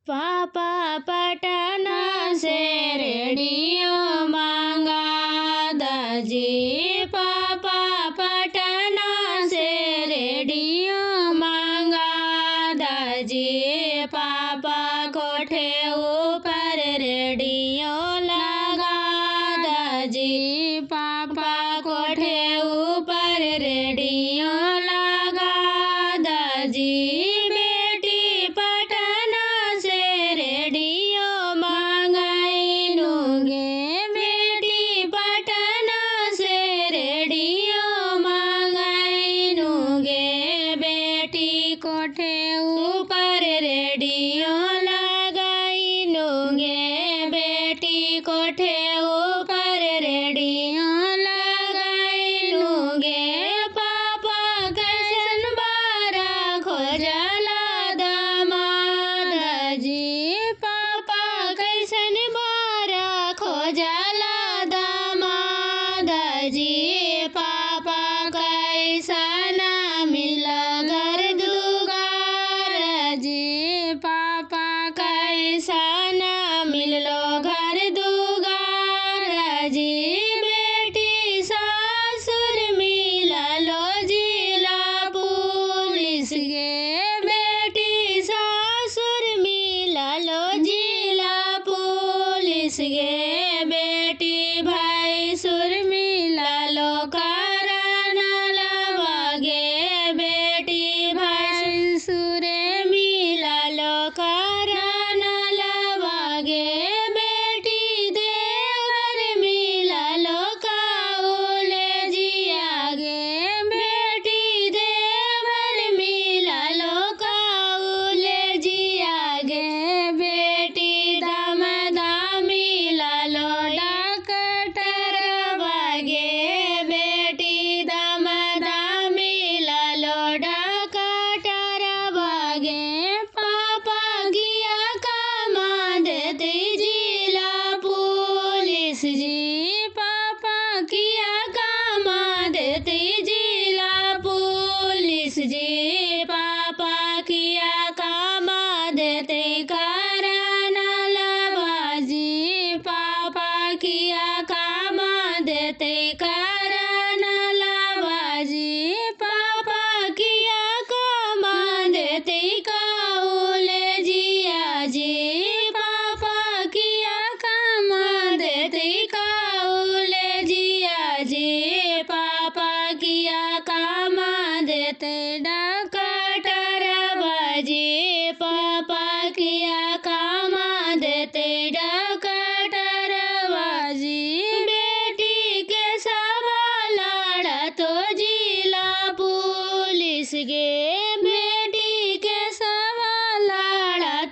पापा पटना से रेडियो मांगा दाजी। पापा पटना से रेडियो मांगा दाजी। पापा कोठे ऊपर रेडियो लगा दाजी। पापा कोठे ऊपर रेडियो लगा दाजी। बेटी पटना से रेडियो मंगाइनुगे। बेटी पटना से रेडियो मंगाइनुगे। बेटी कोठे ऊपर रेडियो लगाइनुगे। बेटी कोठे ऊपर रेडियो लगाइनुगे। पापा कैसन बारा खोजला दामाद जी। पापा कैसन बारा खोजला दामाद जी। पापा कैसन मिल घर दुगार जी। पापा कैसन मिललो घर दुगार जी। बेटी सासुर मिललो जिला पुलिस गे। बेटी सासुर मिललो जिला पुलिस गे। बेटी भैसुर मिललो करनलवा गे। बेटी भैसुरे मिललो करनलवा गे। बेटी देवर मिललो काउले जिया गे। बेटी देवर मिललो काउले जिया गे। बेटी दामदा मिललो डॉक्टरवा गे। बेटी दामदा मिललो डॉक्टरवा गे। पापा गिया कमा देते जिला पुलिस जी। पापा किया कमा देते जिला पुलिस जी। पापा किया कमा देते करनलवा जी। पापा किया कमा देते करनलवा जी। पापा किया कमा देते काउले जिया जी। पापा किया कमा देते काउले जिया जी। पापा किया कमा देते डॉक्टरवा जी। पापा किया कमा देते डॉक्टरवा जी। बेटी के सवाल तो जिला पुलिस गे। बेटी के सवाल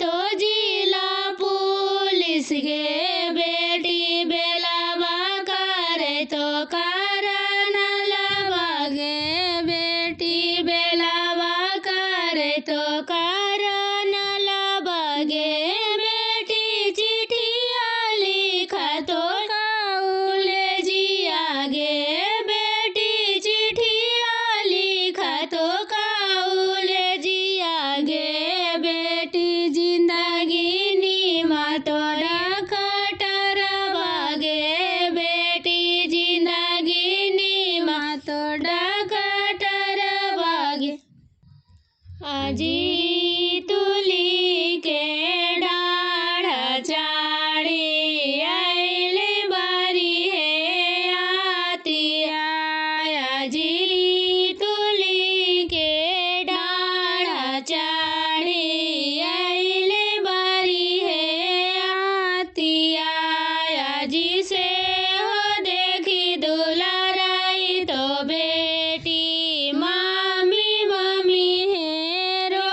तो जिला पुलिस गे। बेटी बेलावा करे तो करनलवा गे। बेटी बेलावा करे तो करनलवा गे। बेटी चिठिया लिखा तो काउले जिया गे। बेटी चिठिया लिखा तो काउले जिया गे। बेटी जिंदगी नीमा तो डॉक्टरवा गे। बेटी जिंदगी नीमा तो डॉक्टरवा गे। आजी तुली के डाढ़ चाड़ी आइले बारी है आतिया। आजी तुली के डाढ़ चाड़ी आइले बारी है आतिया। आजी से हो देखी दुलाराई तो बेटी मामी मामी है रो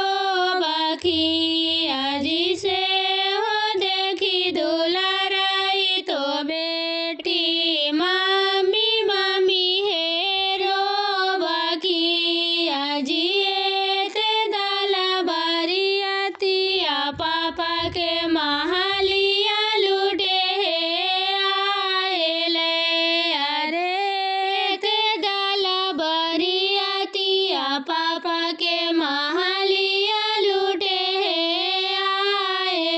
बाकी। आजी से हो देखी दुलाराई तो बेटी मामी मामी है रो बाकी। आजी ते दाला बारियातिया पापा के महालिया लूटे है आएले। अरे ते दाला बारियातिया पापा के महालिया लूटे है आए।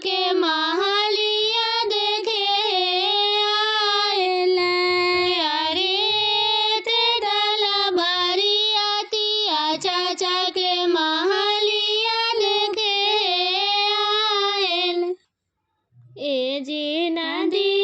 के महलिया देखे आयल। अरे ते दला बरियातिया चाचा के महलिया देखे आयल। ए जी नदी